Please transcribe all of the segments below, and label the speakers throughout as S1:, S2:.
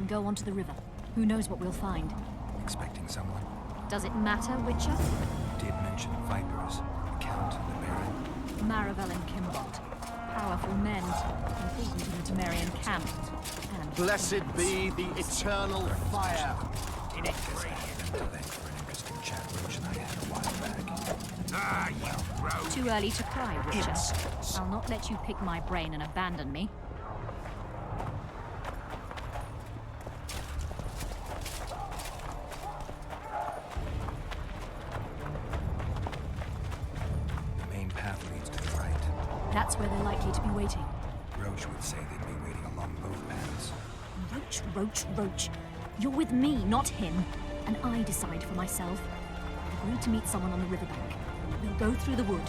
S1: and go onto the river. Who knows what we'll find?
S2: Expecting someone?
S1: Does it matter, Witcher?
S2: Did mention Vipers, the Count and the Baron.
S1: Maravel and Kimbot. Powerful men, important in the Temerian camp. And
S3: Blessed be the eternal fire.
S2: To thank for an interesting chat Roach and I had a while back.
S1: too early to cry, Witcher. I'll not let you pick my brain and abandon me.
S2: The main path leads to the right.
S1: That's where they're likely to be waiting.
S2: Roach would say they'd be waiting along both paths.
S1: Roach. You're with me, not him. And I decide for myself. I've agreed to meet someone on the riverbank. We'll go through the wood.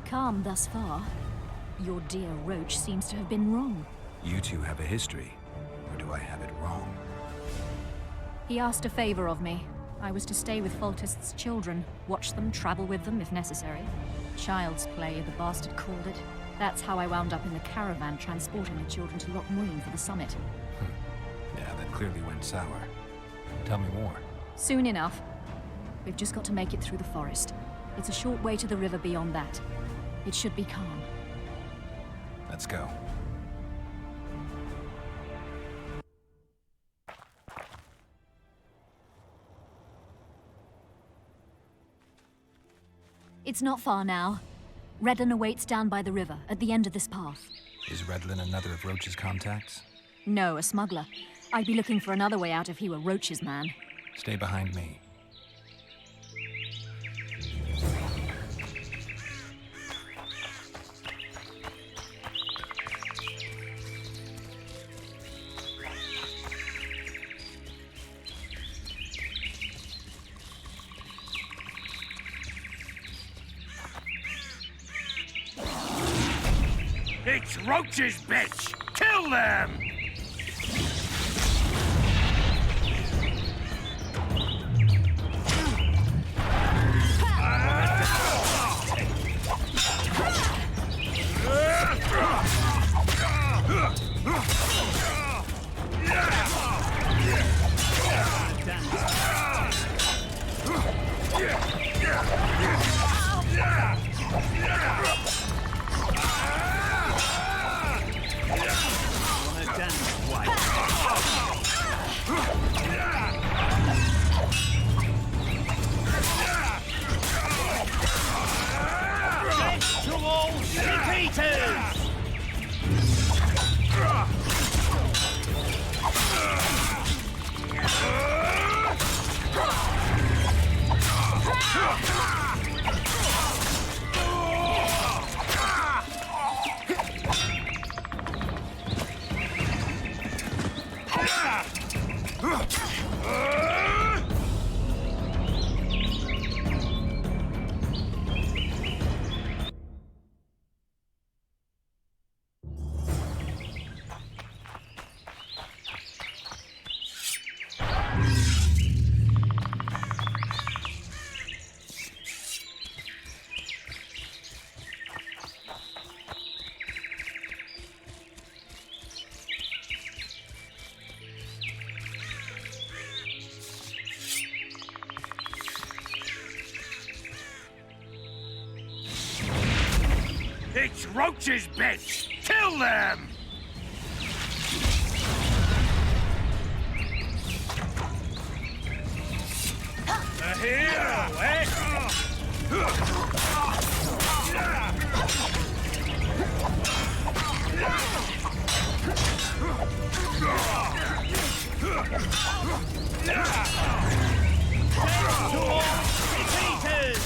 S1: Calm thus far. Your dear Roach seems to have been wrong.
S2: You two have a history, or do I have it wrong?
S1: He asked a favor of me. I was to stay with Foltest's children, watch them, travel with them if necessary. Child's play, the bastard called it. That's how I wound up in the caravan transporting the children to Loch Muin for the summit.
S2: Yeah, that clearly went sour. Tell me more.
S1: Soon enough. We've just got to make it through the forest. It's a short way to the river beyond that. It should be calm.
S2: Let's go.
S1: It's not far now. Redlin awaits down by the river, at the end of this path.
S2: Is Redlin another of Roach's contacts?
S1: No, a smuggler. I'd be looking for another way out if he were Roach's man.
S2: Stay behind me.
S4: It's Roach's bitch! Kill them! To all shit-eaters! It's Roach's bitch! Kill them! A hero, eh? To all shit-eaters!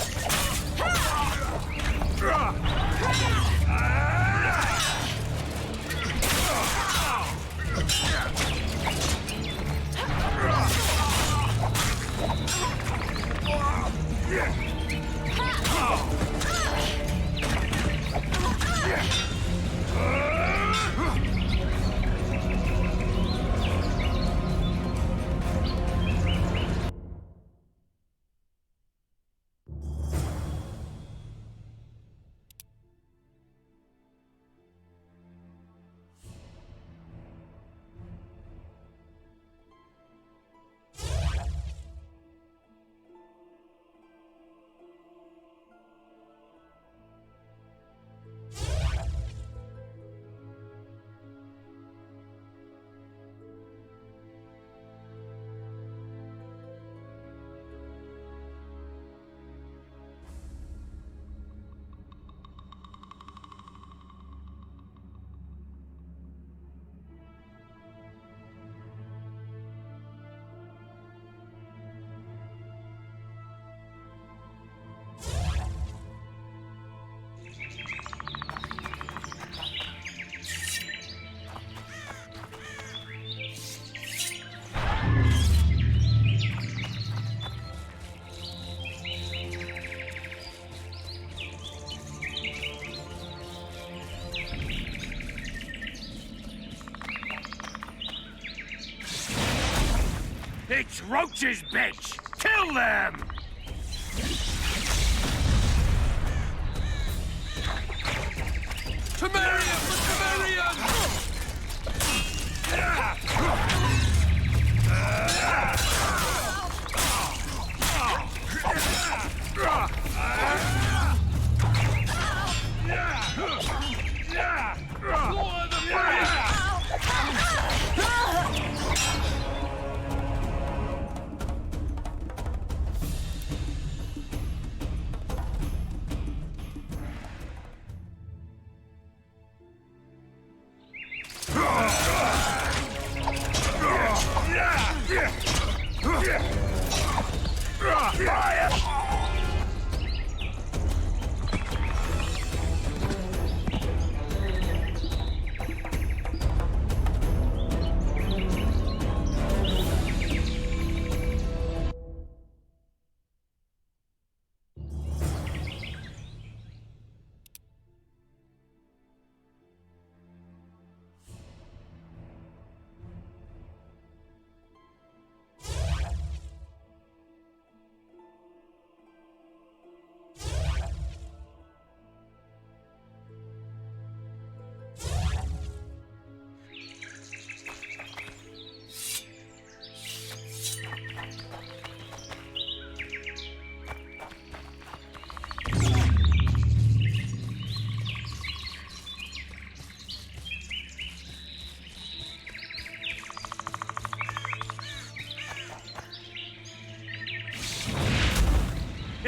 S4: It's Roach's bench! Kill them!
S2: Temerian for Temerian!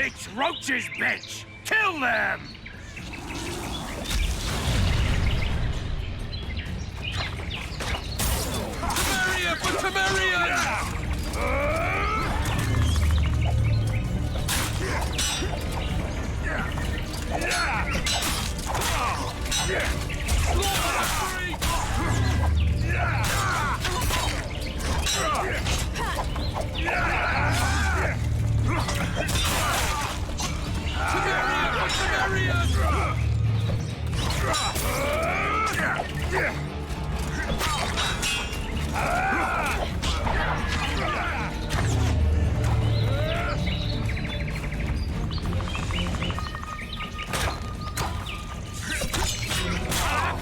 S4: It's Roach's bench! Kill them!
S2: Temerian for Temerian!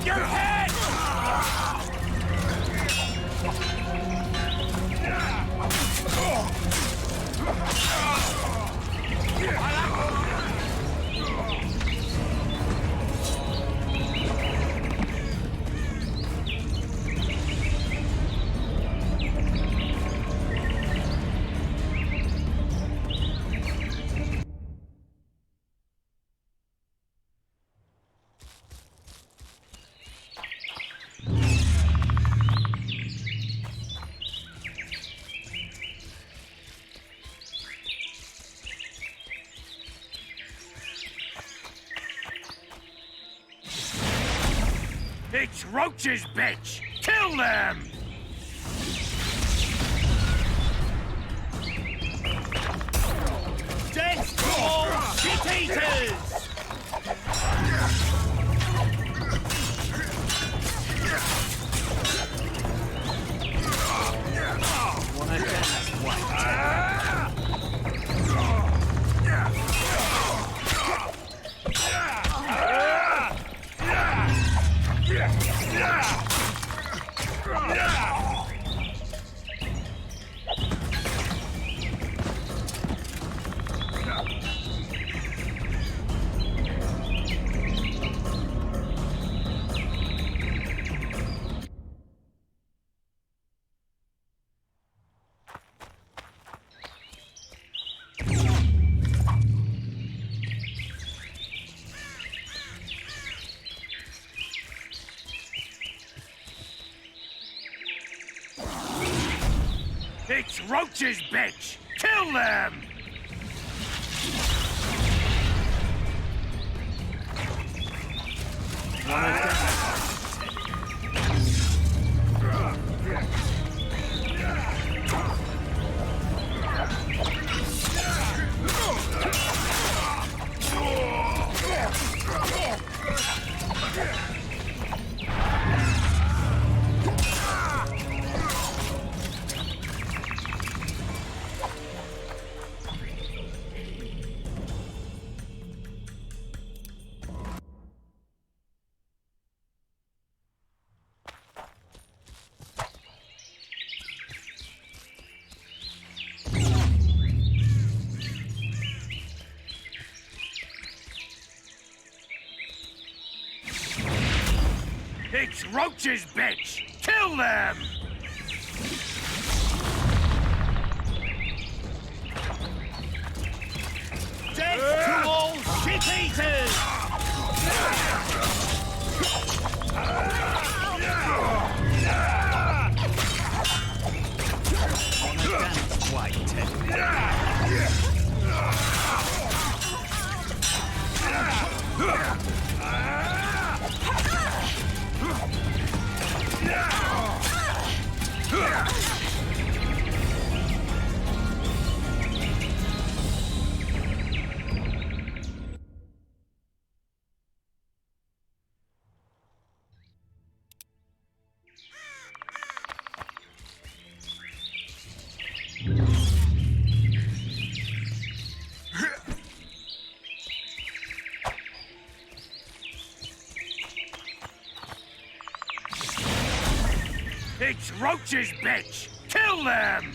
S4: Your head! It's Roach's bench! Kill them! Death to all shit-eaters! Wanna dance, It's Roach's bench! Kill them! It's Roach's bitch! Kill them!
S3: Death to all shit-eaters! On a dance white,
S4: It's Roach's bitch! Kill them!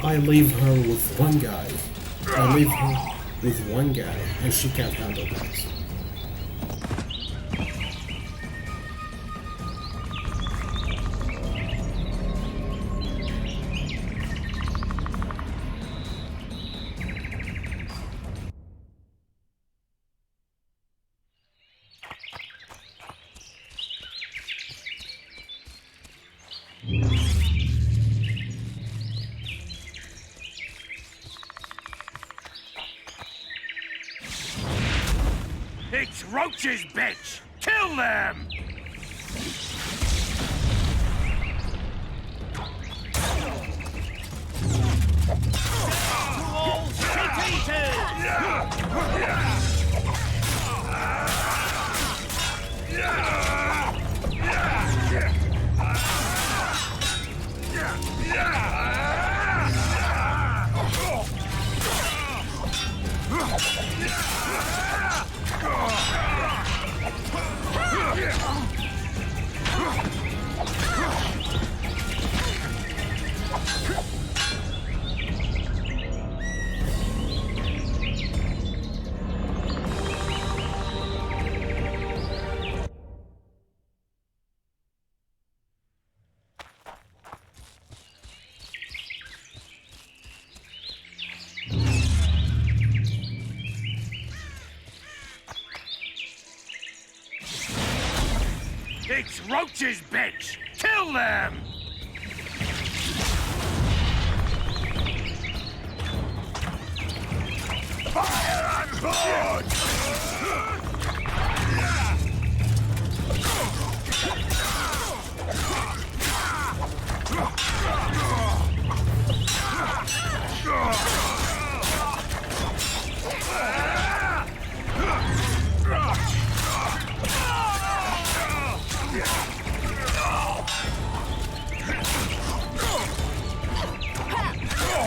S5: I leave her with one guy. I leave her with one guy, and she can't handle that.
S4: It's Roach's bitch! Kill them!
S3: to all shit-eaters!
S4: It's Roach's bitch! Kill them! Fire and blood!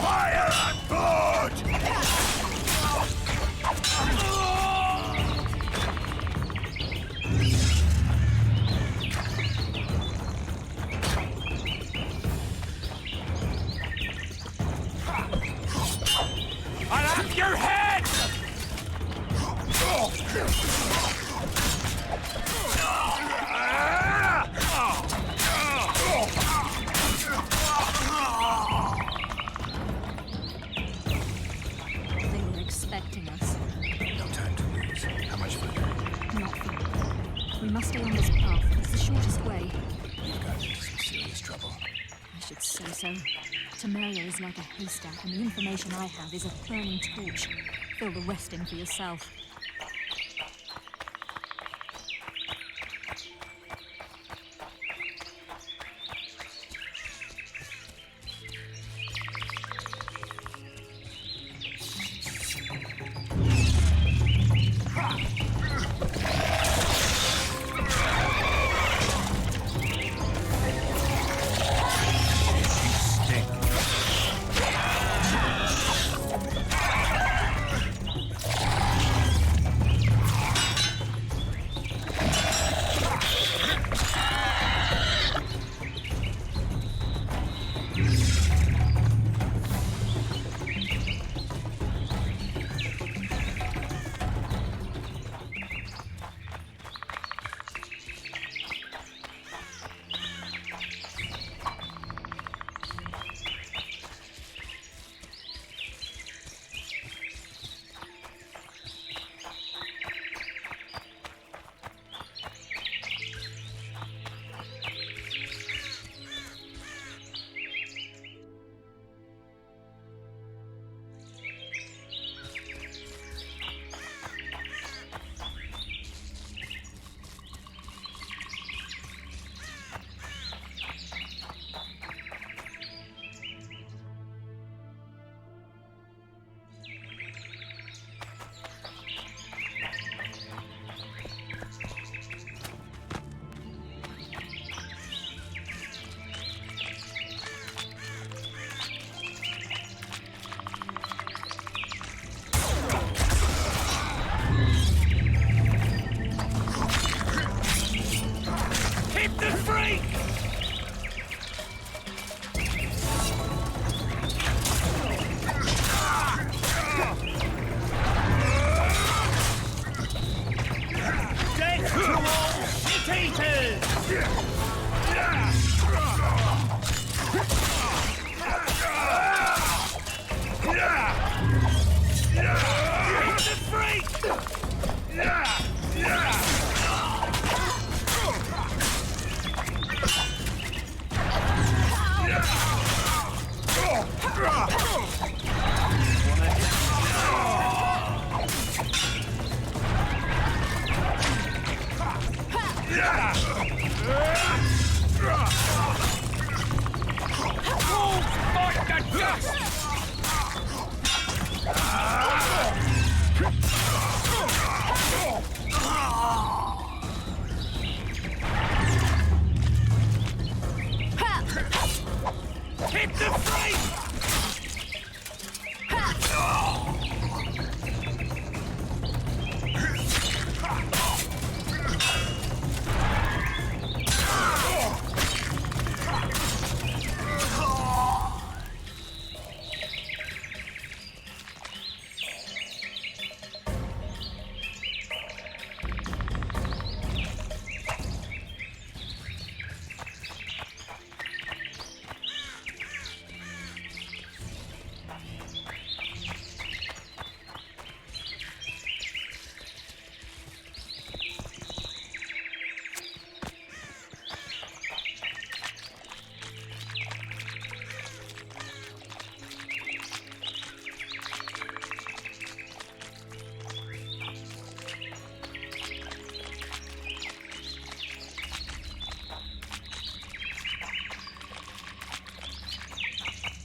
S4: Fire and blood!
S1: I should say so. Temeria is like a haystack, and the information I have is a burning torch. Fill the rest in for yourself.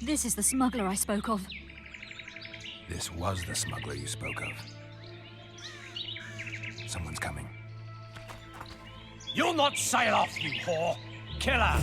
S1: This is the smuggler I spoke of.
S2: This was the smuggler you spoke of. Someone's coming.
S4: You'll not sail off, you whore! Killer!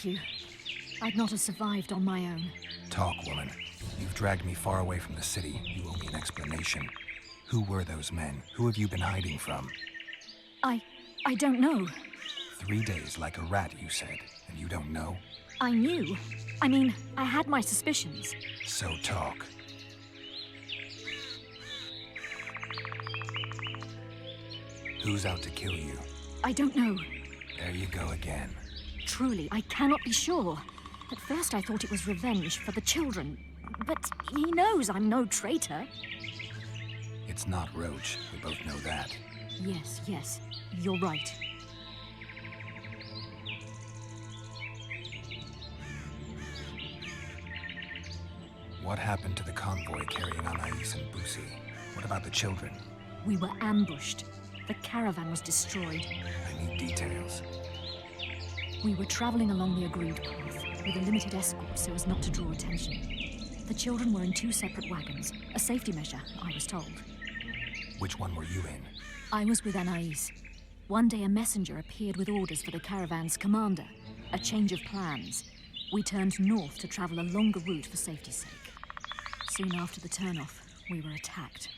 S1: Thank you. I'd not have survived on my own.
S2: Talk, woman. You've dragged me far away from the city. You owe me an explanation. Who were those men? Who have you been hiding from?
S1: I don't know.
S2: 3 days like a rat, you said, and you don't know?
S1: I knew. I mean, I had my suspicions.
S2: So talk. Who's out to kill you?
S1: I don't know.
S2: There you go again.
S1: Truly, I cannot be sure. At first I thought it was revenge for the children. But he knows I'm no traitor.
S2: It's not Roach. We both know that.
S1: Yes. You're right.
S2: What happened to the convoy carrying Anais and Busi? What about the children?
S1: We were ambushed. The caravan was destroyed.
S2: I need details.
S1: We were traveling along the agreed path, with a limited escort so as not to draw attention. The children were in 2 separate wagons, a safety measure, I was told.
S2: Which one were you in?
S1: I was with Anais. One day a messenger appeared with orders for the caravan's commander. A change of plans. We turned north to travel a longer route for safety's sake. Soon after the turnoff, we were attacked.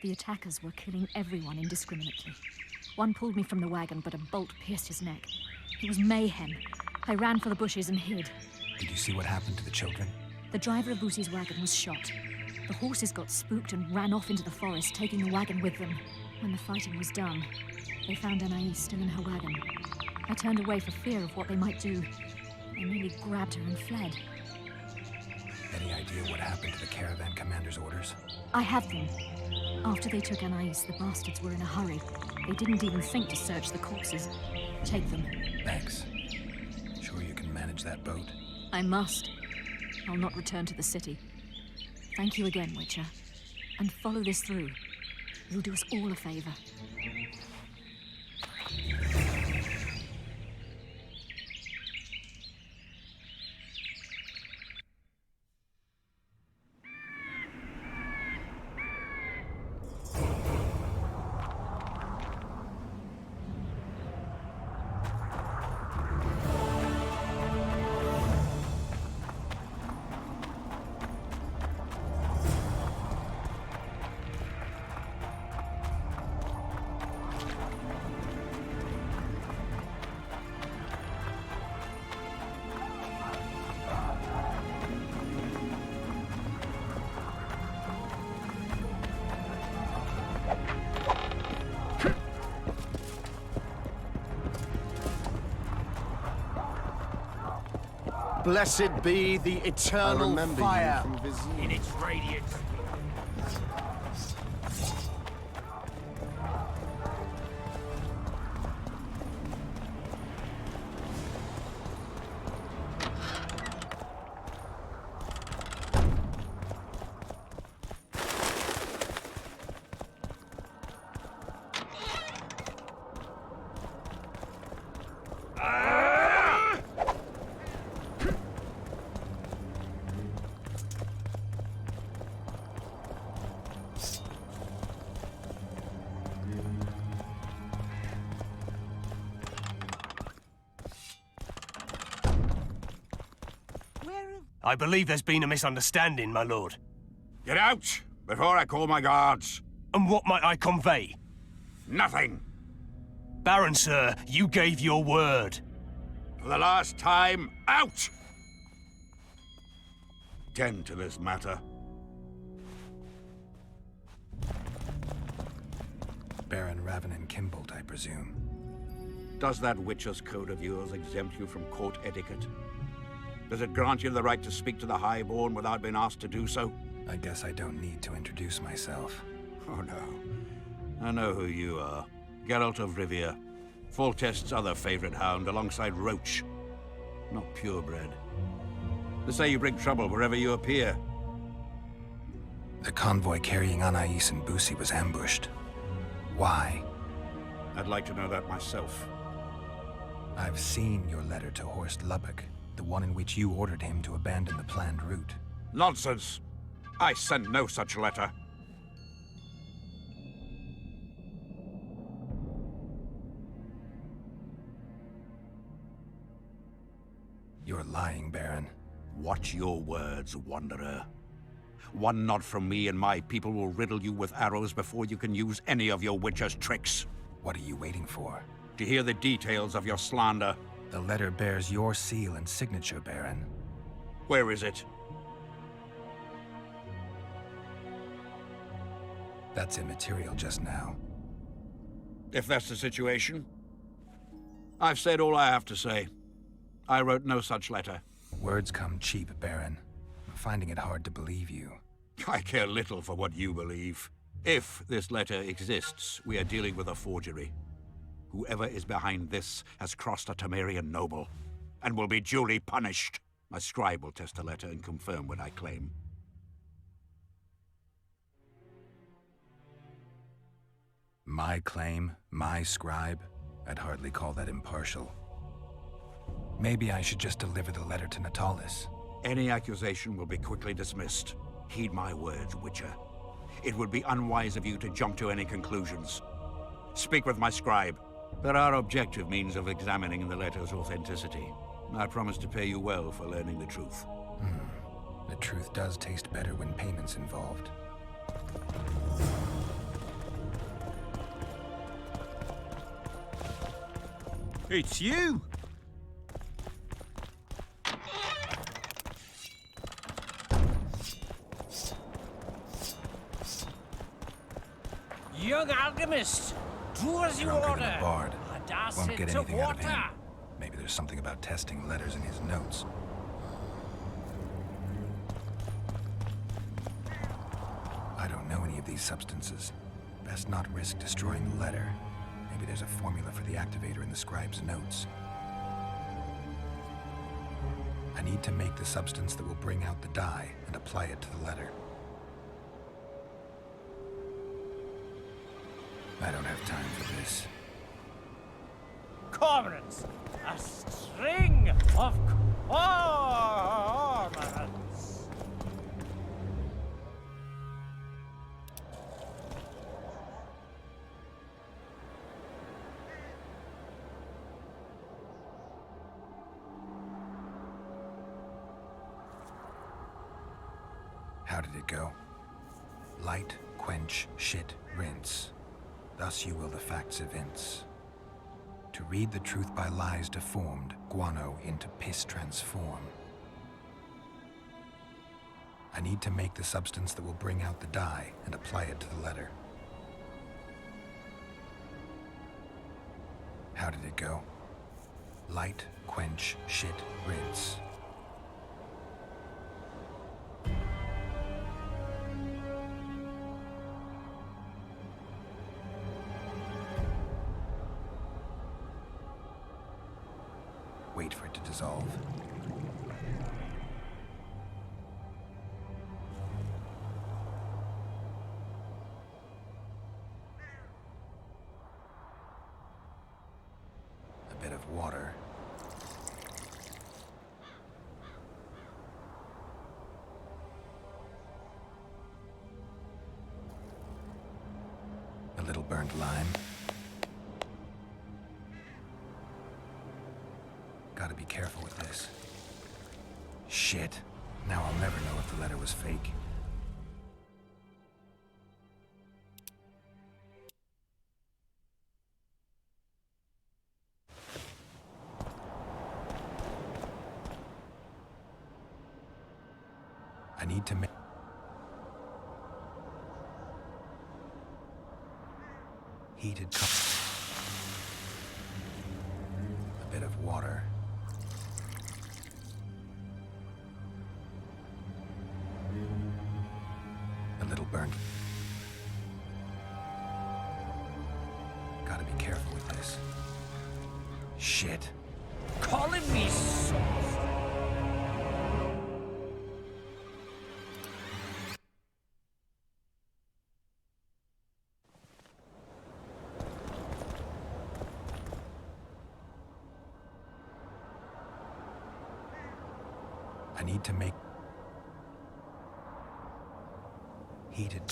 S1: The attackers were killing everyone indiscriminately. One pulled me from the wagon, but a bolt pierced his neck. It was mayhem. I ran for the bushes and hid.
S2: Did you see what happened to the children?
S1: The driver of Busi's wagon was shot. The horses got spooked and ran off into the forest, taking the wagon with them. When the fighting was done, they found Anais still in her wagon. I turned away for fear of what they might do. They nearly grabbed her and fled.
S2: Any idea what happened to the caravan commander's orders?
S1: I have them. After they took Anais, the bastards were in a hurry. They didn't even think to search the corpses. Take them.
S2: Thanks. Sure you can manage that boat?
S1: I must. I'll not return to the city. Thank you again, Witcher. And follow this through. You'll do us all a favor.
S6: Blessed be the eternal fire
S4: In its radiance.
S7: I believe there's been a misunderstanding, my lord.
S4: Get out before I call my guards.
S7: And what might I convey?
S4: Nothing.
S7: Baron, sir, you gave your word.
S4: For the last time, out! Tend to this matter.
S2: Baron Ravenin Kimbolt, I presume.
S4: Does that Witcher's code of yours exempt you from court etiquette? Does it grant you the right to speak to the Highborn without being asked to do so?
S2: I guess I don't need to introduce myself.
S4: Oh no. I know who you are. Geralt of Rivia. Foltest's other favorite hound, alongside Roach. Not purebred. They say you bring trouble wherever you appear.
S2: The convoy carrying Anais and Busi was ambushed. Why?
S4: I'd like to know that myself.
S2: I've seen your letter to Horst Lubbock, the one in which you ordered him to abandon the planned route.
S4: Nonsense! I sent no such letter.
S2: You're lying, Baron.
S4: Watch your words, Wanderer. One nod from me and my people will riddle you with arrows before you can use any of your witcher's tricks.
S2: What are you waiting for?
S4: To hear the details of your slander.
S2: The letter bears your seal and signature, Baron.
S4: Where is it?
S2: That's immaterial just now.
S4: If that's the situation, I've said all I have to say. I wrote no such letter.
S2: Words come cheap, Baron. I'm finding it hard to believe you.
S4: I care little for what you believe. If this letter exists, we are dealing with a forgery. Whoever is behind this has crossed a Temerian noble, and will be duly punished. My scribe will test the letter and confirm what I claim.
S2: My claim, my scribe? I'd hardly call that impartial. Maybe I should just deliver the letter to Natalis.
S4: Any accusation will be quickly dismissed. Heed my words, Witcher. It would be unwise of you to jump to any conclusions. Speak with my scribe. There are objective means of examining the letter's authenticity. I promise to pay you well for learning the truth.
S2: The truth does taste better when payment's involved.
S3: It's you! Young alchemist, do as you
S2: Drunker than
S3: order.
S2: a bard. Won't get
S3: to
S2: anything out of him.
S3: water.
S2: Maybe there's something about testing letters in his notes. I don't know any of these substances. Best not risk destroying the letter. Maybe there's a formula for the activator in the scribe's notes. I need to make the substance that will bring out the dye and apply it to the letter. I don't have time for this.
S3: Cormorants, a string of cormorants.
S2: How did it go? Light, quench, shit, rinse. Thus you will the facts evince. To read the truth by lies deformed, guano into piss transform. I need to make the substance that will bring out the dye and apply it to the letter. How did it go? Light, quench, shit, rinse. Wait for it to dissolve. A bit of water. A little burnt lime. Gotta be careful with this. Shit. Now I'll never know if the letter was fake. I need to make... Heated cup. A bit of water. A little burnt. careful with this. Shit.
S3: Calling me soft.
S2: I need to make heated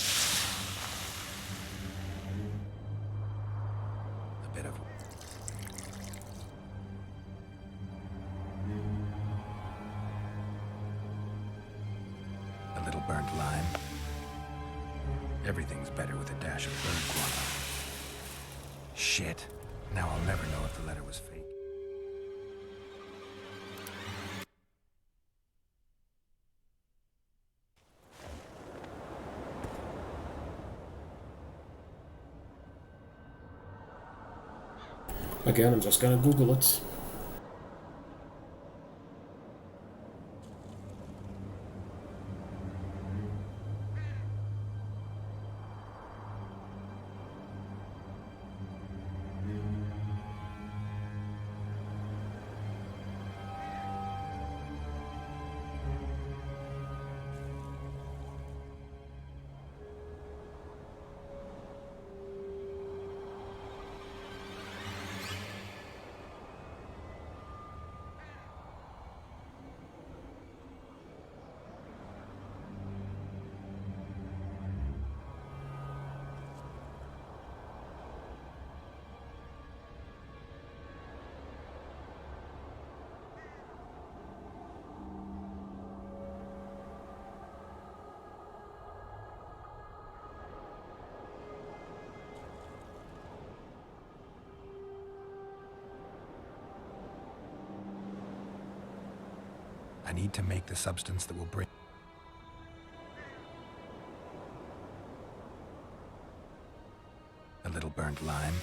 S2: a bit of a little burnt lime. Everything's better with a dash of bird guano. Shit. Now I'll never know if the letter was fake.
S5: Again, I'm just gonna Google it. I need to make the substance that will bring a little burnt lime,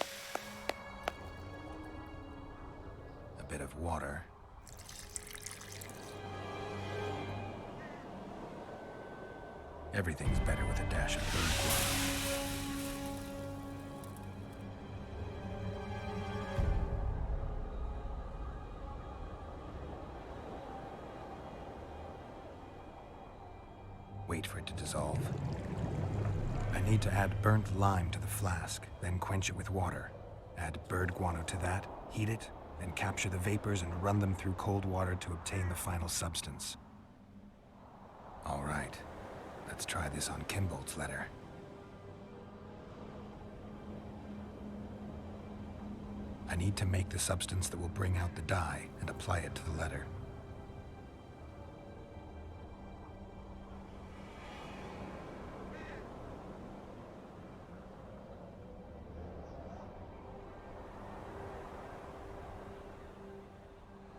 S5: a bit of water, everything's better with a dash of bird guano. Wait for it to dissolve. I need to add burnt lime to the flask, then quench it with water. Add bird guano to that, heat it, then capture the vapors and run them through cold water to obtain the final substance. All right, let's try this on Kimbolt's letter. I need to make the substance that will bring out the dye and apply it to the letter.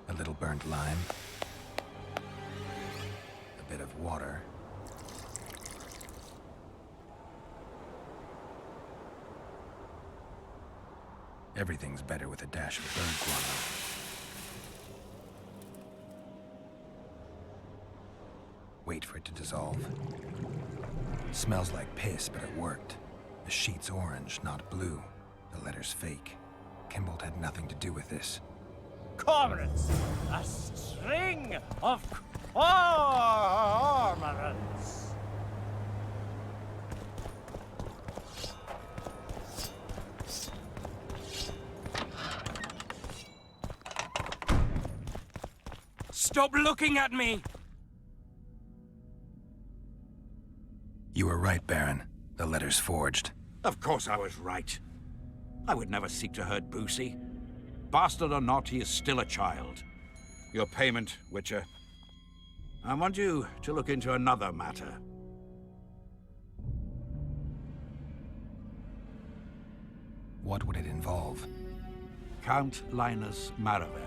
S5: A little burnt lime, a bit of water, everything's better with a dash of bird guano. Wait for it to dissolve. Smells like piss, but it worked. The sheet's orange, not blue. The letter's fake. Kimbolt had nothing to do with this.
S3: Cormorants, a string of cormorants.
S7: Stop looking at me!
S2: You were right, Baron. The letter's forged.
S4: Of course I was right. I would never seek to hurt Boosie. Bastard or not, he is still a child. Your payment, Witcher. I want you to look into another matter.
S2: What would it involve?
S4: Count Linus Maravel.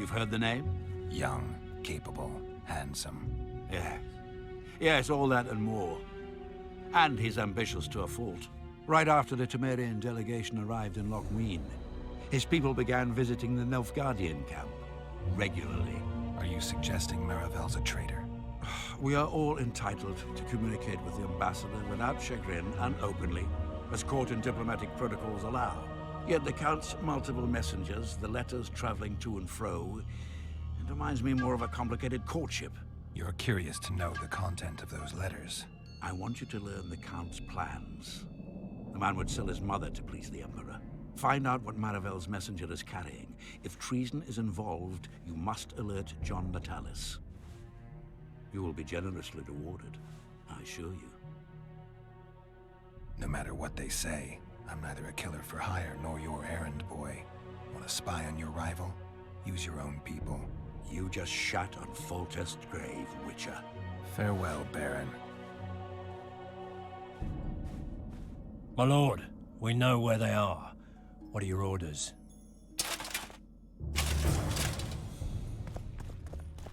S4: You've heard the name?
S2: Young, capable, handsome.
S4: Yes. Yes, all that and more. And he's ambitious to a fault. Right after the Temerian delegation arrived in Lochmeen, his people began visiting the Nilfgaardian camp regularly.
S2: Are you suggesting Maravel's a traitor?
S4: We are all entitled to communicate with the ambassador without chagrin and openly, as court and diplomatic protocols allow. Yet the Count's multiple messengers, the letters traveling to and fro, it reminds me more of a complicated courtship.
S2: You're curious to know the content of those letters.
S4: I want you to learn the Count's plans. The man would sell his mother to please the Emperor. Find out what Maravel's messenger is carrying. If treason is involved, you must alert John Natalis. You will be generously rewarded, I assure you.
S2: No matter what they say, I'm neither a killer for hire nor your errand boy. Want to spy on your rival? Use your own people.
S4: You just shat on Foltest's grave, Witcher.
S2: Farewell, Baron.
S7: My lord, we know where they are. What are your orders?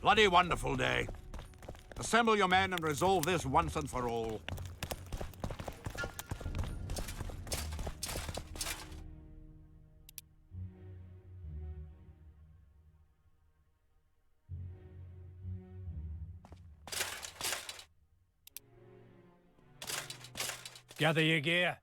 S4: Bloody wonderful day. Assemble your men and resolve this once and for all.
S7: Gather your gear.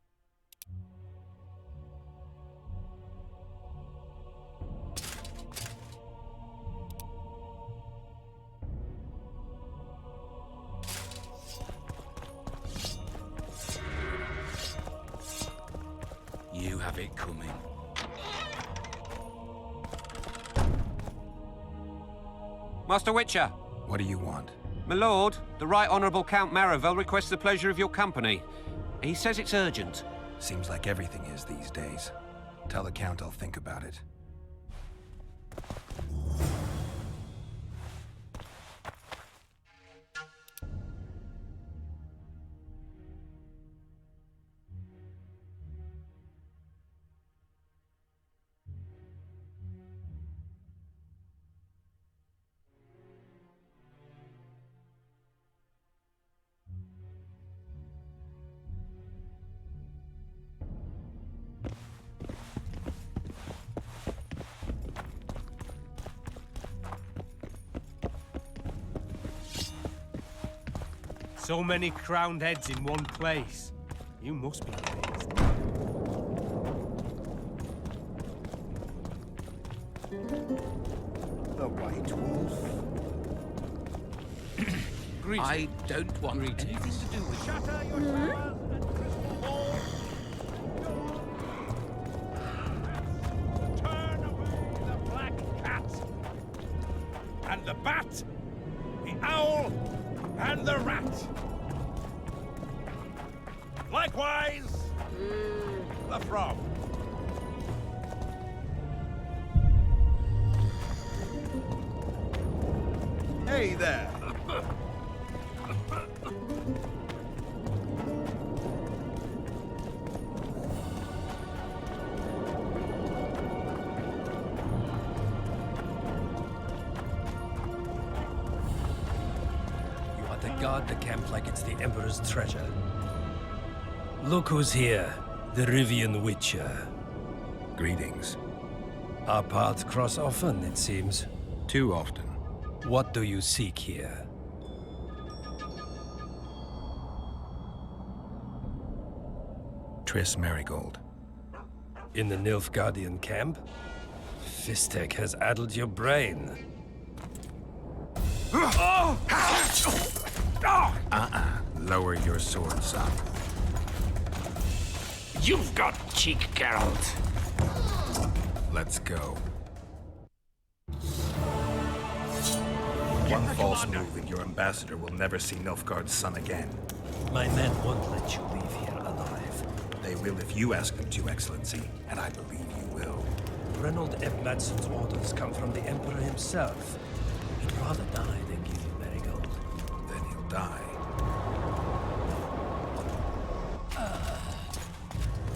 S8: You have it coming.
S9: Master Witcher!
S2: What do you want?
S9: My lord, the Right Honourable Count Maravel requests the pleasure of your company. He says it's urgent.
S2: Seems like everything is these days. Tell the Count I'll think about it.
S7: So many crowned heads in one place. You must be amazed.
S6: The White Wolf.
S8: I don't want anything to do with
S3: Shatter your towers and crystal balls. Turn away the black cat and the bat, the owl and the rat. Likewise, the frog.
S6: Hey there.
S10: You are to guard the camp like it's the Emperor's treasure. Look who's here, the Rivian Witcher.
S2: Greetings.
S10: Our paths cross often, it seems.
S2: Too often.
S10: What do you seek here?
S2: Triss Merigold.
S10: In the Nilfgaardian camp? Fistek has addled your brain.
S2: Lower your sword, son.
S8: You've got cheek, Geralt.
S2: Let's go. One false move and your ambassador will never see Nilfgaard's son again.
S10: My men won't let you leave here alive.
S2: They will if you ask them to, Excellency, and I believe you will.
S10: Reynold Ebmadsson's orders come from the Emperor himself. He'd rather die than give you Merigold.
S2: Then he'll die.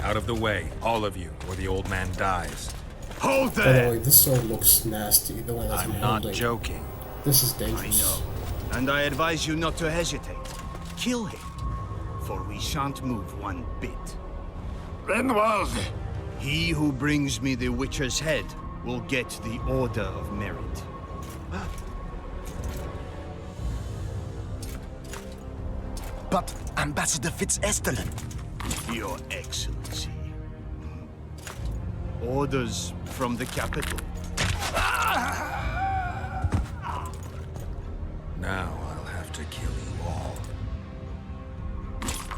S2: Out of the way, all of you, or the old man dies.
S6: Hold
S11: By the way, this sword looks nasty, the way that's
S2: I'm not
S11: holding.
S2: joking.
S11: This is
S6: I
S11: dangerous.
S6: know. And I advise you not to hesitate. Kill him, for we shan't move one bit.
S8: Renwald!
S6: He who brings me the Witcher's head will get the Order of Merit.
S8: But Ambassador Fitz-Estellen.
S6: Your Excellency. Orders from the capital.
S2: Now I'll have to kill you all.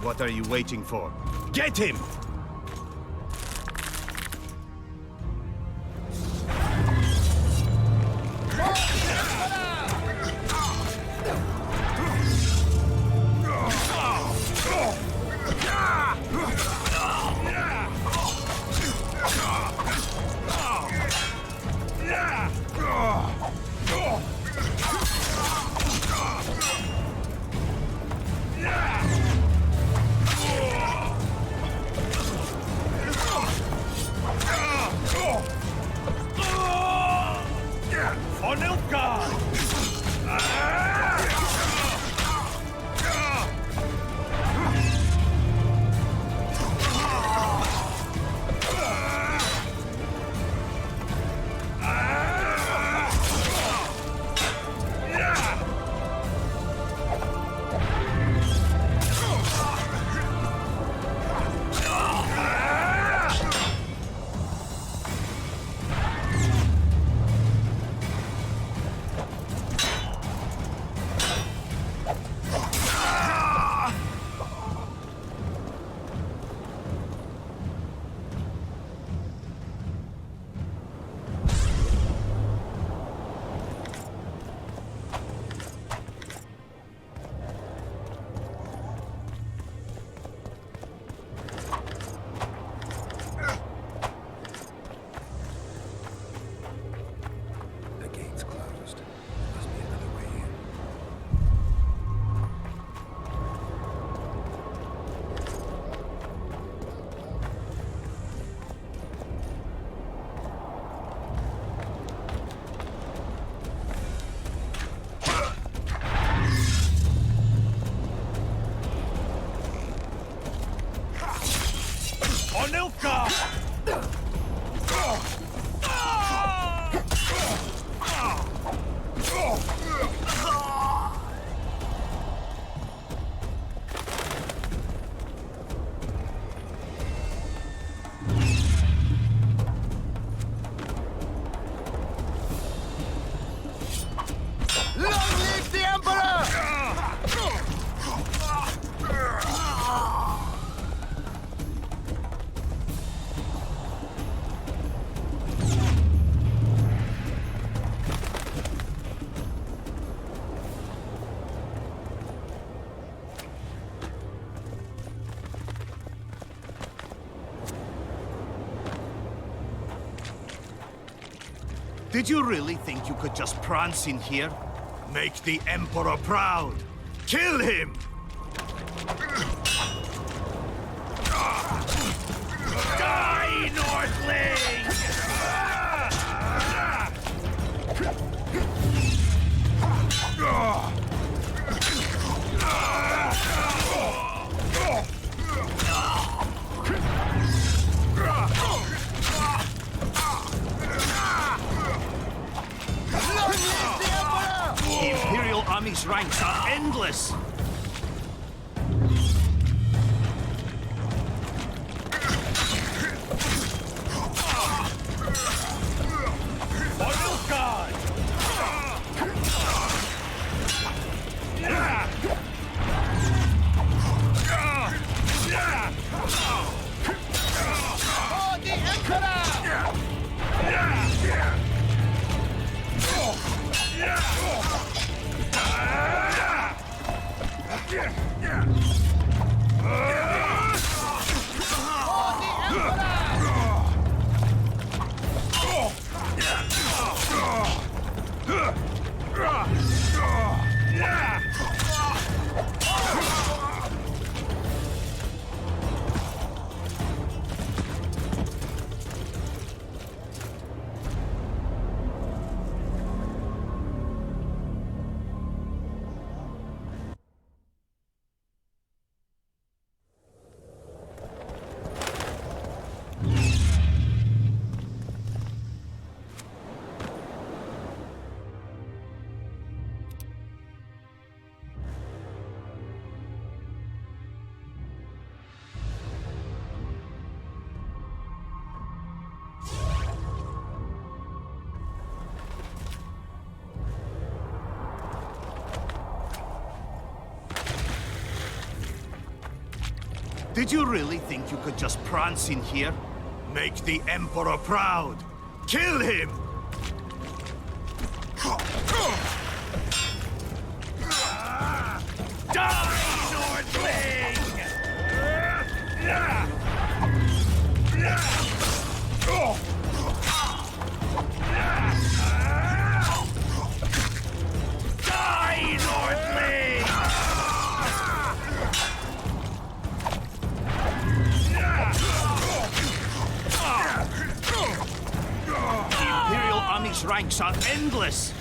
S6: What are you waiting for? Get him!
S3: For Nilfgaard!
S2: The gate's closed. There must be another way in.
S3: For Nilfgaard!
S6: Long live the Emperor! Did you really think you could just prance in here? Make the Emperor proud! Kill him! Die, Northling! The Imperial Army's ranks are endless!
S3: For Nilfgaard!
S6: For the Emperor! Did you really think you could just prance in here? Make the Emperor proud! Kill him! Die, Nordling! Die, Nordling! The Imperial Army's ranks are endless!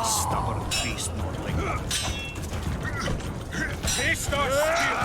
S6: Stubborn beast, Nordling.
S3: Taste our steel!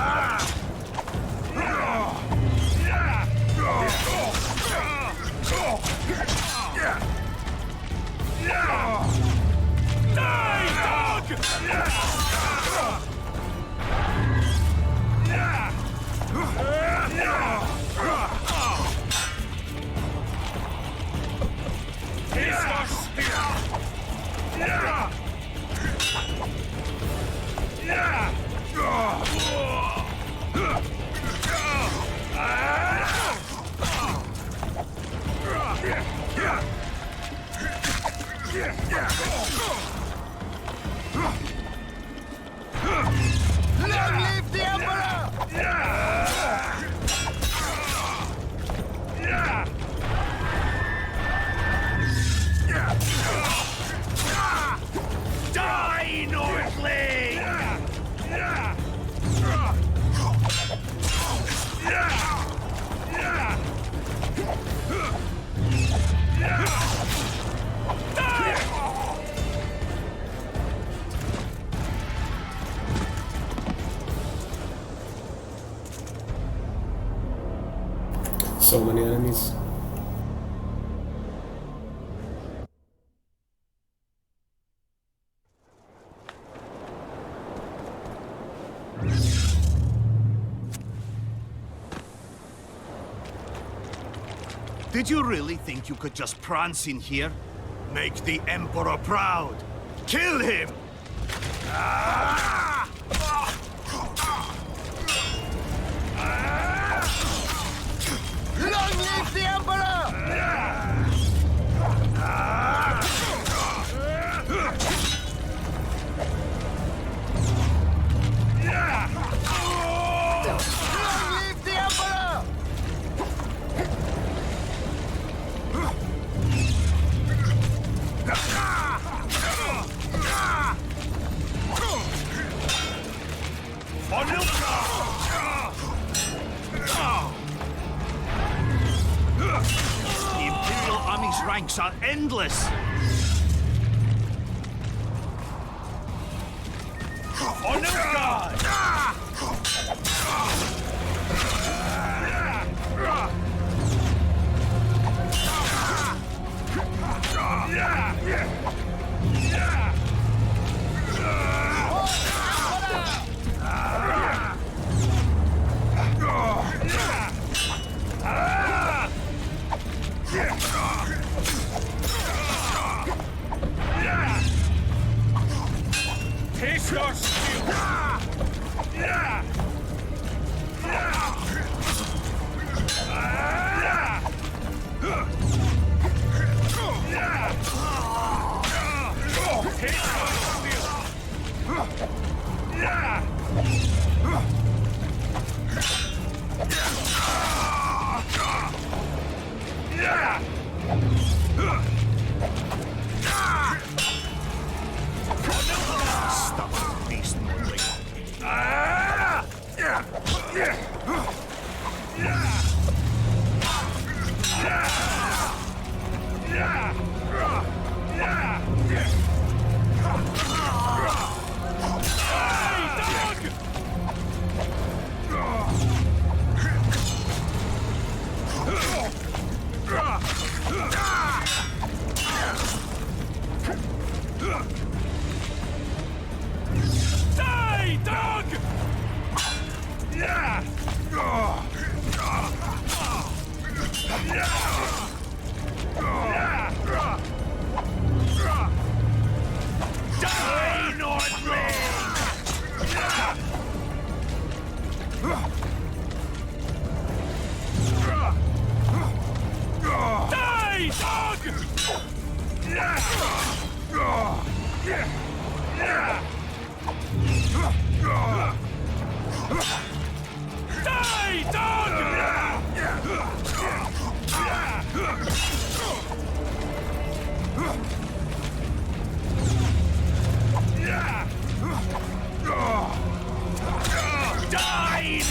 S6: Long live the Emperor! Die, Nordling!
S11: So many enemies.
S6: Did you really think you could just prance in here? Make the Emperor proud! Kill him! Long live the Emperor! Long live the Emperor! The Imperial Army's ranks are endless! On guard!
S3: Taste our steel! Die, dog! Die,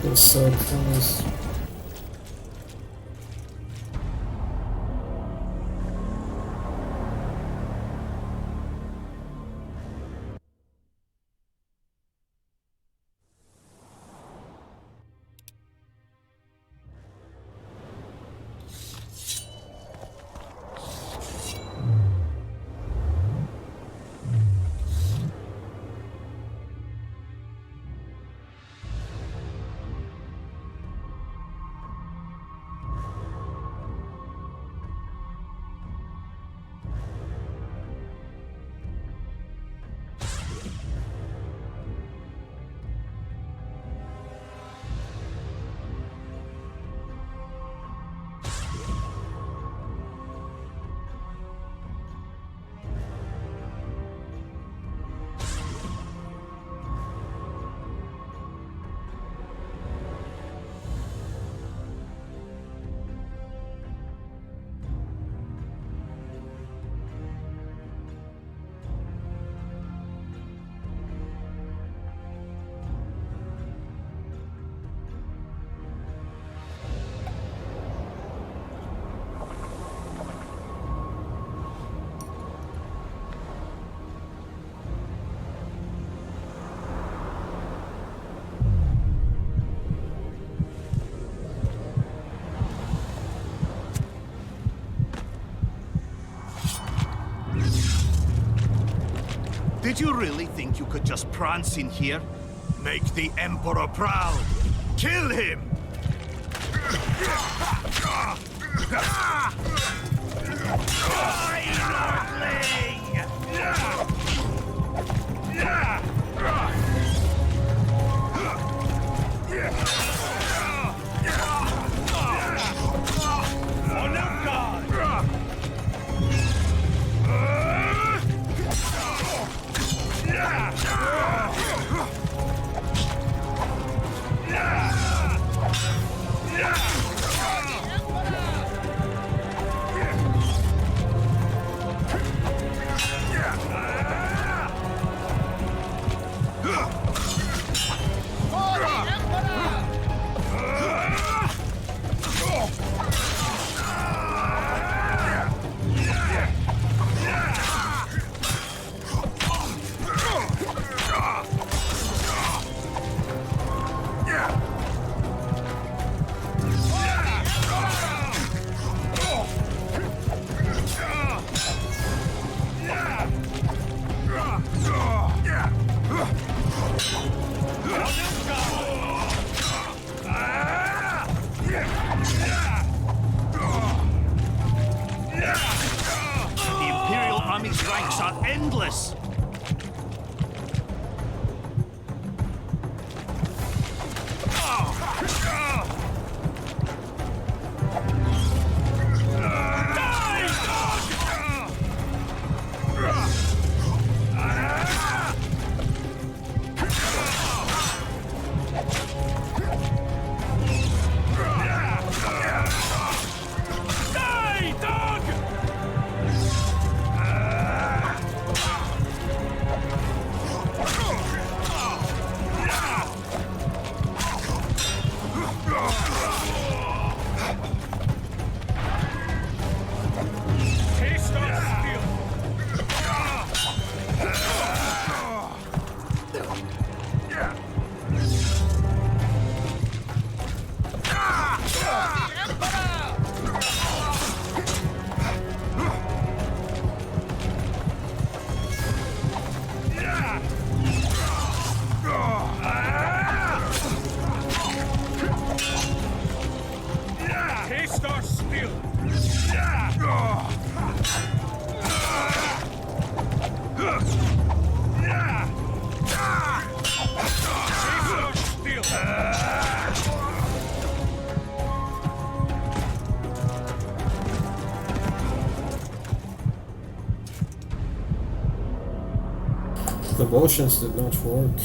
S11: It was so close.
S6: Did you really think you could just prance in here? Make the Emperor proud! Kill him!
S11: The motions did not work.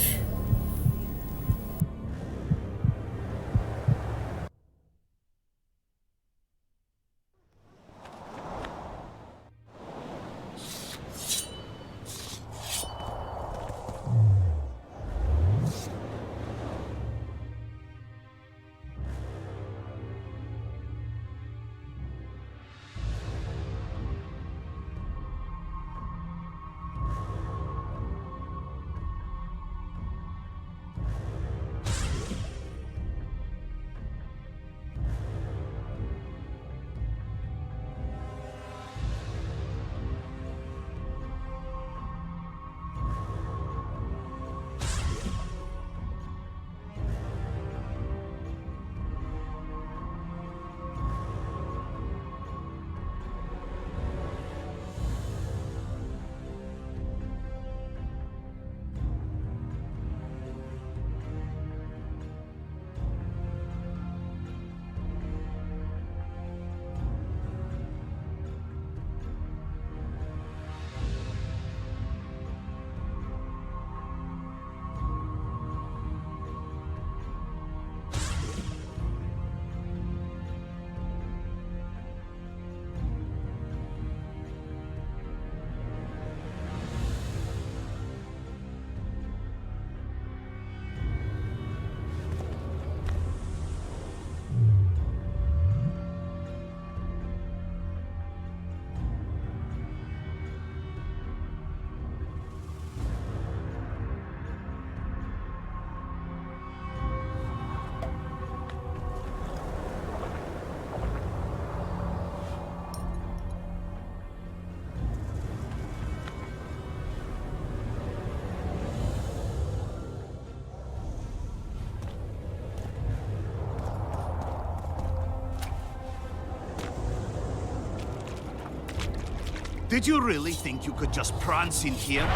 S6: Did you really think you could just prance in here?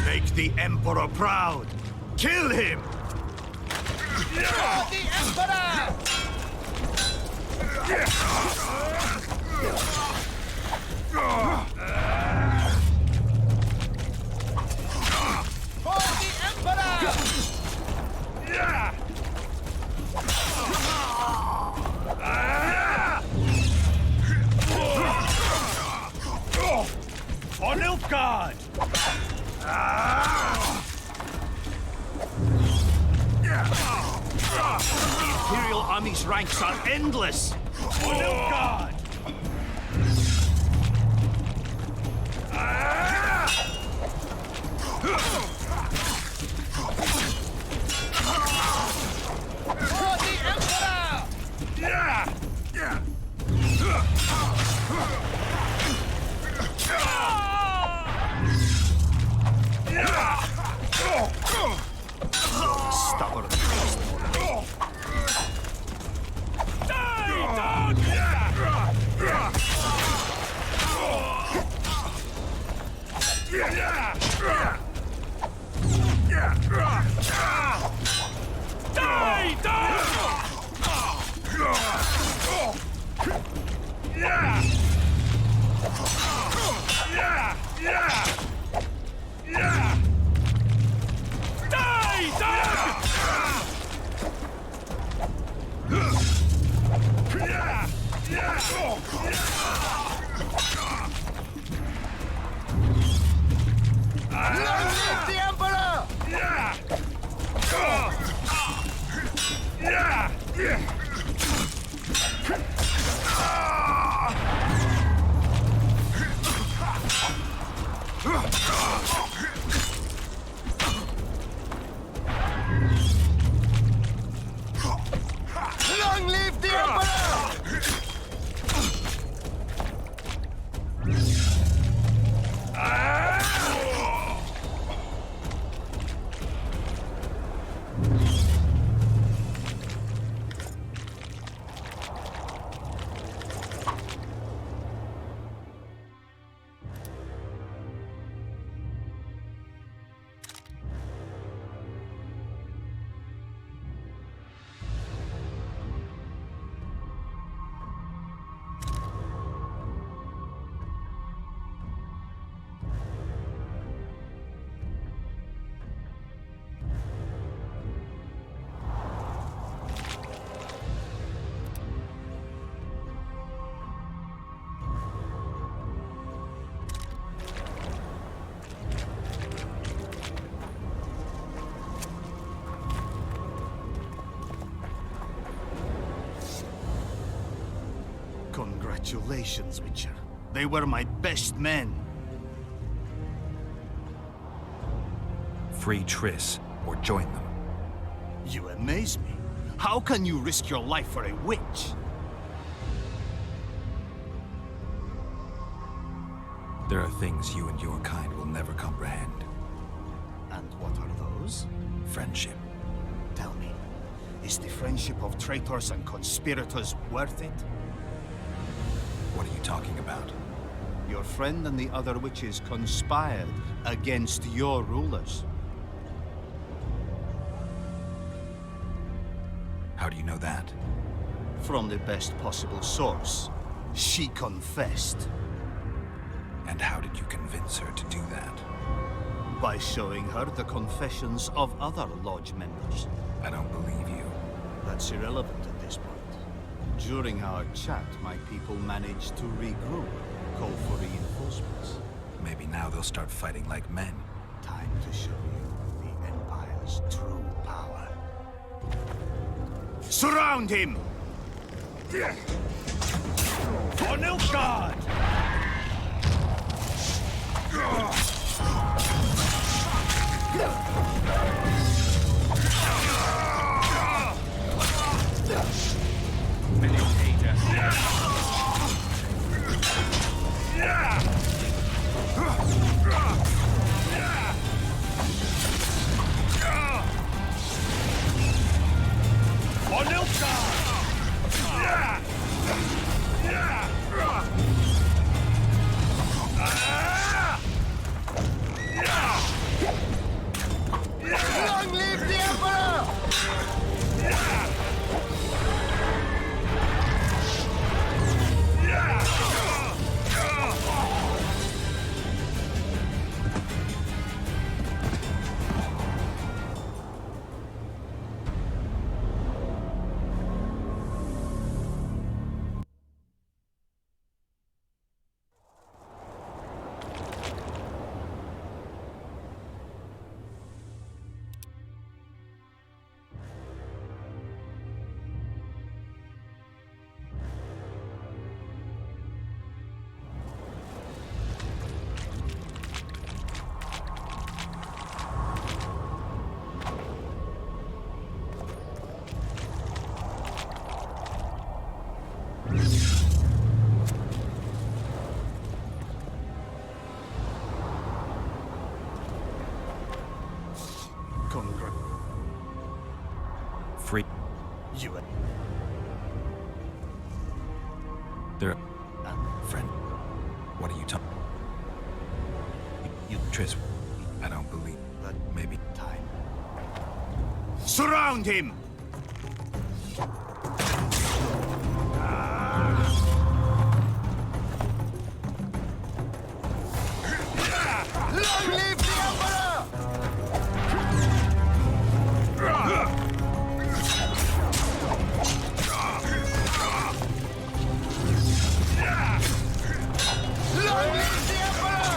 S6: Make the Emperor proud! Kill him!
S3: The Emperor! For the Emperor!
S6: On Nilfgaard! The Imperial Army's ranks are endless! On Nilfgaard!
S3: For the Emperor!
S6: Stubborn. Congratulations, Witcher. They were my best men.
S5: Free Triss, or join them.
S6: You amaze me. How can you risk your life for a witch?
S5: There are things you and your kind will never comprehend.
S6: And what are those?
S5: Friendship.
S6: Tell me, is the friendship of traitors and conspirators worth it?
S5: What are you talking about?
S6: Your friend and the other witches conspired against your rulers.
S5: How do you know that?
S6: From the best possible source. She confessed.
S5: And how did you convince her to do that?
S6: By showing her the confessions of other Lodge members.
S5: I don't believe you.
S6: That's irrelevant at this point. During our chat, my people managed to regroup, call for reinforcements.
S5: Maybe now they'll start fighting like men.
S6: Time to show you the Empire's true power. Surround him! For Nilfgaard! Long live the Emperor!
S5: Free.
S6: You and
S5: They're... friend. What are you talking... You... Triss... I don't believe...
S6: But
S5: maybe...
S6: time. Surround him! Long live the Emperor! Long live the Emperor!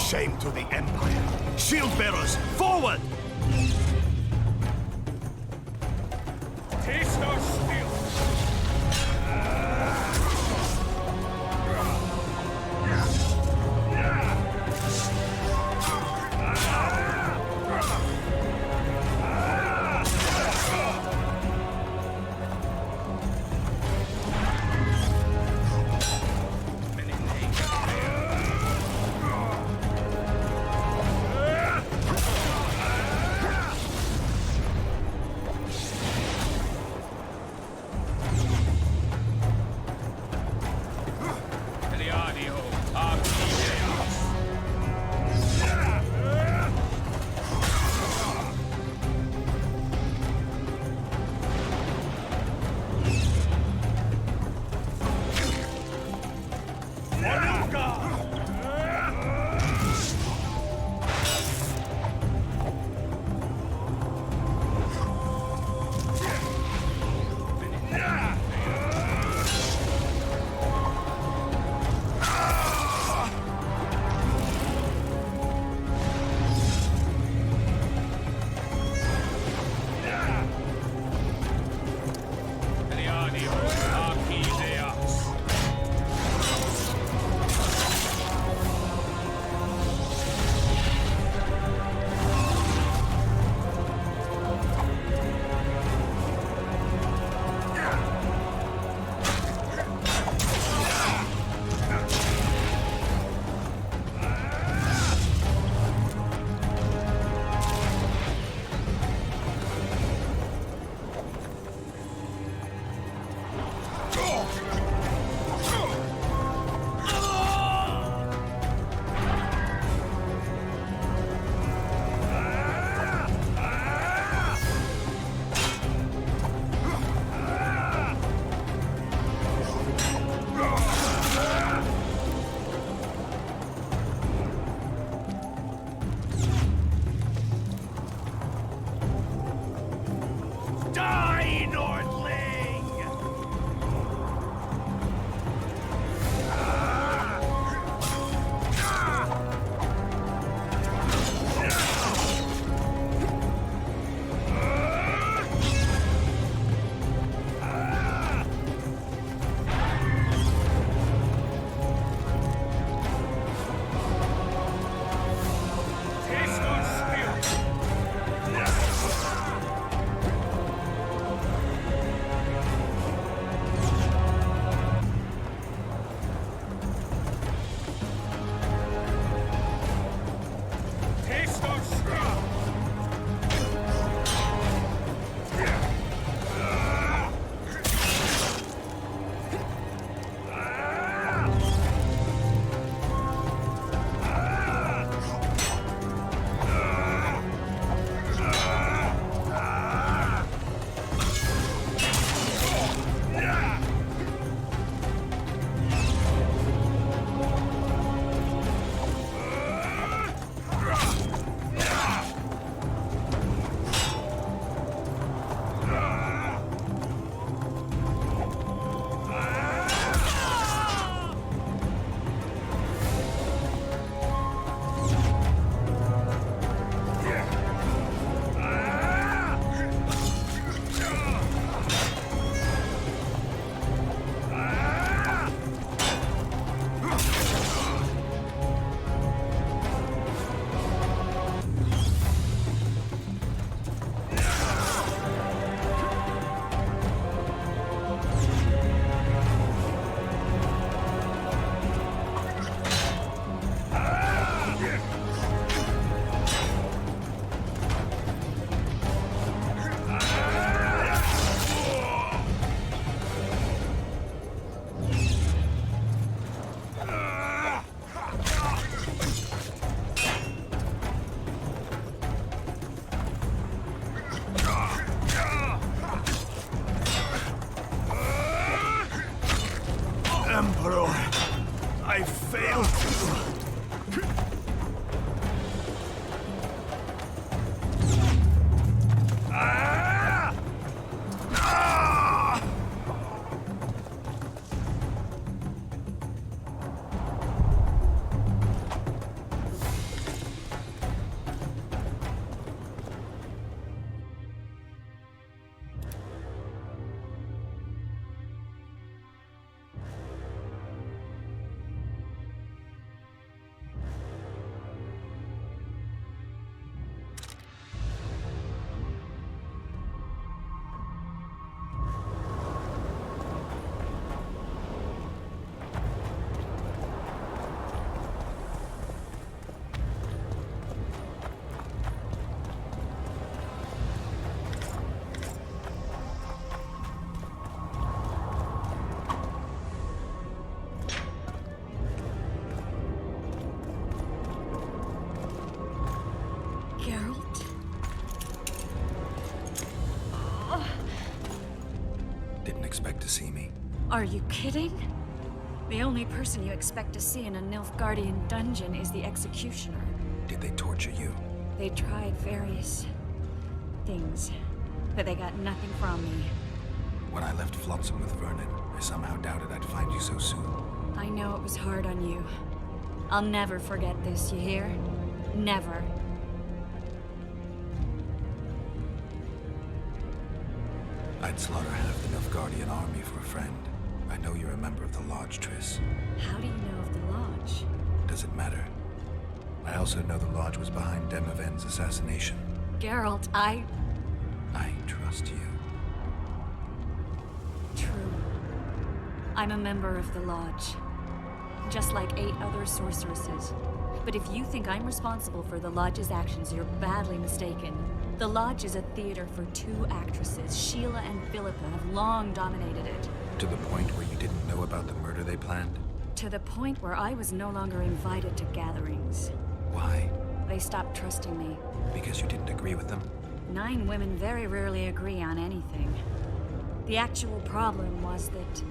S6: Shame to the Empire. Shield bearers, forward!
S3: Taste our steel!
S2: Didn't expect to see me.
S1: Are you kidding? The only person you expect to see in a Nilfgaardian dungeon is the executioner.
S2: Did they torture you?
S1: They tried various things, but they got nothing from me.
S2: When I left Flotsam with Vernon, I somehow doubted I'd find you so soon.
S1: I know it was hard on you. I'll never forget this, you hear? Never.
S2: I'd slaughter half the Nilfgaardian army for a friend. I know you're a member of the Lodge, Triss.
S1: How do you know of the Lodge?
S2: Does it matter? I also know the Lodge was behind Demavend's assassination.
S1: Geralt, I
S2: trust you.
S1: True. I'm a member of the Lodge. Just like 8 other sorceresses. But if you think I'm responsible for the Lodge's actions, you're badly mistaken. The Lodge is a theater for 2 actresses. Sheila and Philippa have long dominated it.
S2: To the point where you didn't know about the murder they planned?
S1: To the point where I was no longer invited to gatherings.
S2: Why?
S1: They stopped trusting me.
S2: Because you didn't agree with them?
S1: 9 women very rarely agree on anything. The actual problem was that...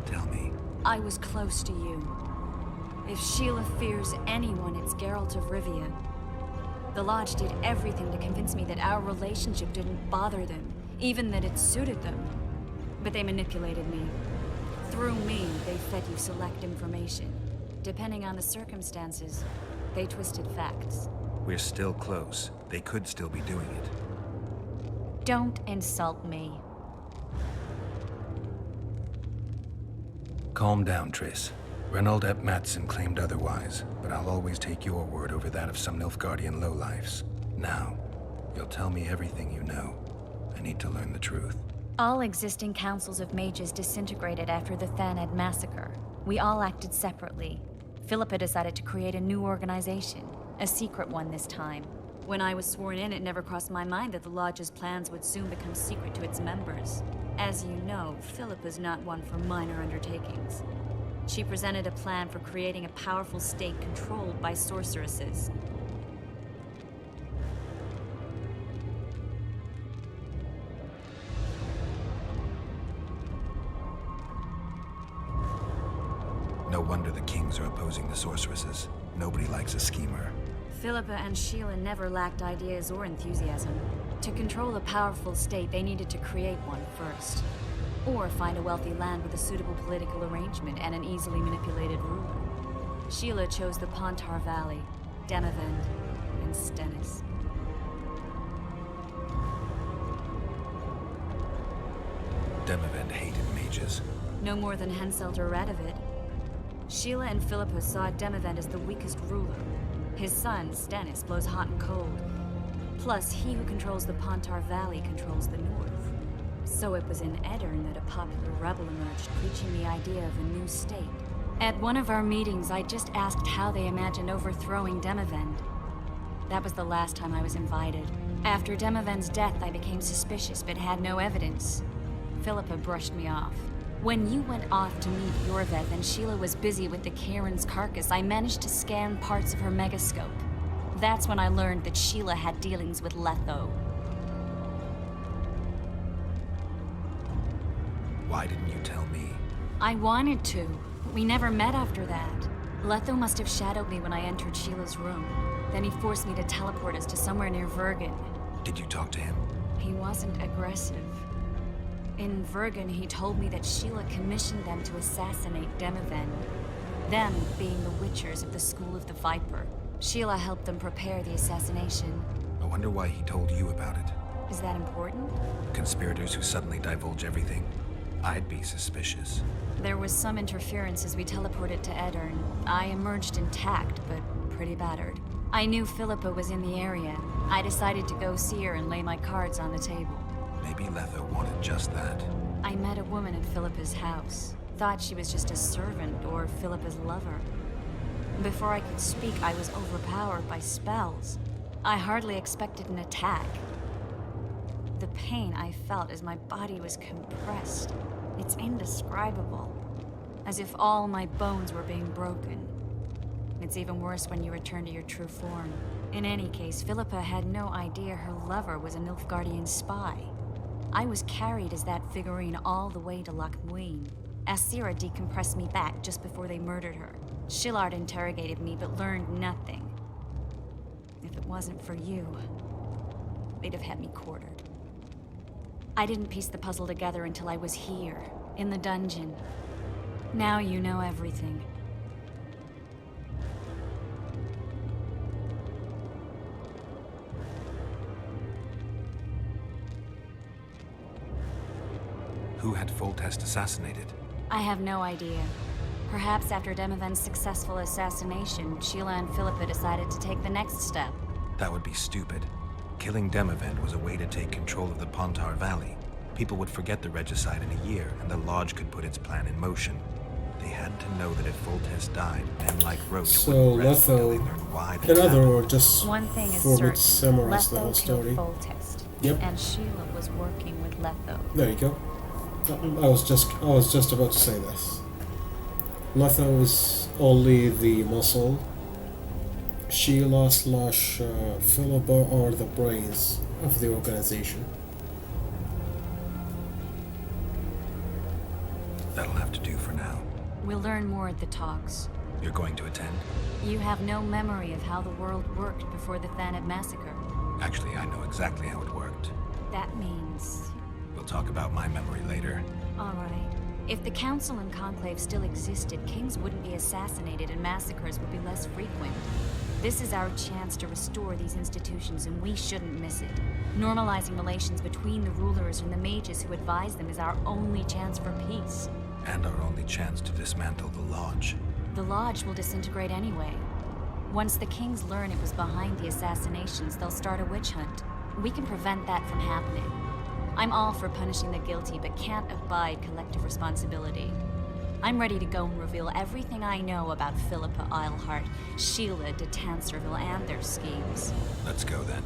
S2: Tell me.
S1: I was close to you. If Sheila fears anyone, it's Geralt of Rivia. The Lodge did everything to convince me that our relationship didn't bother them, even that it suited them. But they manipulated me. Through me, they fed you select information. Depending on the circumstances, they twisted facts.
S2: We're still close. They could still be doing it.
S1: Don't insult me.
S2: Calm down, Triss. Reynold Ep Matson claimed otherwise, but I'll always take your word over that of some Nilfgaardian lowlifes. Now, you'll tell me everything you know. I need to learn the truth.
S1: All existing councils of mages disintegrated after the Thaned massacre. We all acted separately. Philippa decided to create a new organization, a secret one this time. When I was sworn in, it never crossed my mind that the Lodge's plans would soon become secret to its members. As you know, Philippa's not one for minor undertakings. She presented a plan for creating a powerful state controlled by sorceresses.
S2: No wonder the kings are opposing the sorceresses. Nobody likes a schemer.
S1: Philippa and Sheila never lacked ideas or enthusiasm. To control a powerful state, they needed to create one first. Or find a wealthy land with a suitable political arrangement and an easily manipulated ruler. Sheila chose the Pontar Valley, Demavend, and Stennis.
S2: Demavend hated mages.
S1: No more than Henselt or Radovid. Sheila and Philippa saw Demavend as the weakest ruler. His son, Stennis, blows hot and cold. Plus, he who controls the Pontar Valley controls the north. So it was in Aedirn that a popular rebel emerged, preaching the idea of a new state. At one of our meetings, I just asked how they imagined overthrowing Demavend. That was the last time I was invited. After Demavend's death, I became suspicious, but had no evidence. Philippa brushed me off. When you went off to meet Yorveth and Sheila was busy with the Karen's carcass, I managed to scan parts of her megascope. That's when I learned that Sheila had dealings with Letho.
S2: Why didn't you tell me?
S1: I wanted to, but we never met after that. Letho must have shadowed me when I entered Sheila's room. Then he forced me to teleport us to somewhere near Vergen.
S2: Did you talk to him?
S1: He wasn't aggressive. In Vergen, he told me that Sheila commissioned them to assassinate Demavend. Them being the Witchers of the School of the Viper. Sheila helped them prepare the assassination.
S2: I wonder why he told you about it.
S1: Is that important?
S2: Conspirators who suddenly divulge everything. I'd be suspicious.
S1: There was some interference as we teleported to Aedirn. I emerged intact, but pretty battered. I knew Philippa was in the area. I decided to go see her and lay my cards on the table.
S2: Maybe Letho wanted just that.
S1: I met a woman at Philippa's house. Thought she was just a servant or Philippa's lover. Before I could speak, I was overpowered by spells. I hardly expected an attack. The pain I felt as my body was compressed. It's indescribable. As if all my bones were being broken. It's even worse when you return to your true form. In any case, Philippa had no idea her lover was a Nilfgaardian spy.
S12: I was carried as that figurine all the way to Loch Muin. Asira decompressed me back just before they murdered her. Shillard interrogated me but learned nothing. If it wasn't for you, they'd have had me quartered. I didn't piece the puzzle together until I was here, in the dungeon. Now you know everything.
S5: Who had Foltest assassinated?
S12: I have no idea. Perhaps after Demavend's successful assassination, Sheila and Philippa decided to take the next step.
S5: That would be stupid. Killing Demavend was a way to take control of the Pontar Valley. People would forget the regicide in a year, and the Lodge could put its plan in motion. They had to know that if Foltest died, men like Roach
S11: So
S5: wouldn't rest until they
S11: Letho,
S5: learned why they
S11: in other
S5: happened.
S11: words, just
S12: One thing is
S11: for me to
S12: certain.
S11: summarize the whole
S12: Letho
S11: story.
S12: killed Foltest.
S11: Yep.
S12: And Sheila was working with Letho.
S11: There you go. I was just about to say this. Letho is only the muscle. Sheila / Philippa are the brains of the organization.
S5: That'll have to do for now.
S12: We'll learn more at the talks.
S5: You're going to attend?
S12: You have no memory of how the world worked before the Thanad massacre.
S5: Actually, I know exactly how it worked.
S12: That means...
S5: We'll talk about my memory later.
S12: All right. If the Council and Conclave still existed, kings wouldn't be assassinated and massacres would be less frequent. This is our chance to restore these institutions, and we shouldn't miss it. Normalizing relations between the rulers and the mages who advise them is our only chance for peace.
S5: And our only chance to dismantle the Lodge.
S12: The Lodge will disintegrate anyway. Once the kings learn it was behind the assassinations, they'll start a witch hunt. We can prevent that from happening. I'm all for punishing the guilty, but can't abide collective responsibility. I'm ready to go and reveal everything I know about Philippa Eilhart, Sheila de Tanserville, and their schemes.
S5: Let's go then.